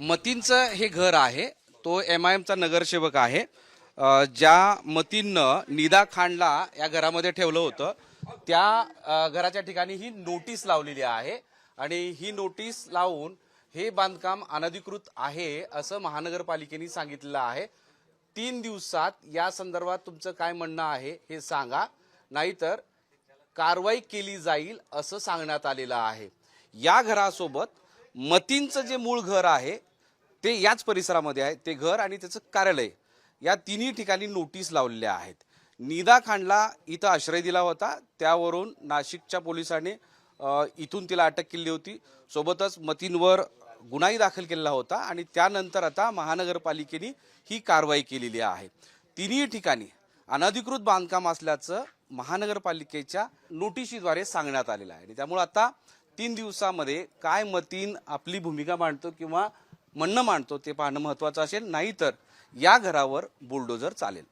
मतीनचं हे घर आहे, तो MIMचा नगरसेवक आहे। ज्या मतीननं निदा खानला या घरामध्ये ठेवलं होतं, त्या घराच्या ठिकाणी ही नोटीस लावलेली आहे आणि ही नोटीस लावून हे बांधकाम अनधिकृत आहे असं महानगरपालिकेने सांगितलेलं आहे। 3 दिवसात या संदर्भात तुमचं काय म्हणणं आहे हे सांगा, नाहीतर कारवाई केली जाईल असं सांगण्यात आलेलं आहे। या घरासोबत मतीनचं जे मूळ घर आहे ते याच परिसरामध्ये आहे, ते घर आणि त्याचं कार्यालय या तिन्ही ठिकाणी नोटीस लावलेल्या आहेत। निदा खानला इथं आश्रय दिला होता, त्यावरून नाशिकच्या पोलिसांनी इथून तिला अटक केली होती। सोबतच मतीनवर गुन्हाही दाखल केलेला होता आणि त्यानंतर आता महानगरपालिकेने ही कारवाई केलेली आहे। तिन्ही ठिकाणी अनधिकृत बांधकाम असल्याचं महानगरपालिकेच्या नोटिशीद्वारे सांगण्यात आलेलं आहे। त्यामुळे आता 3 दिवसामध्ये काय मतीन आपली भूमिका मांडतो किंवा म्हणणं मांडतो ते पाहणं महत्त्वाचं असेल, नाहीतर या घरावर बुलडोजर चालेल।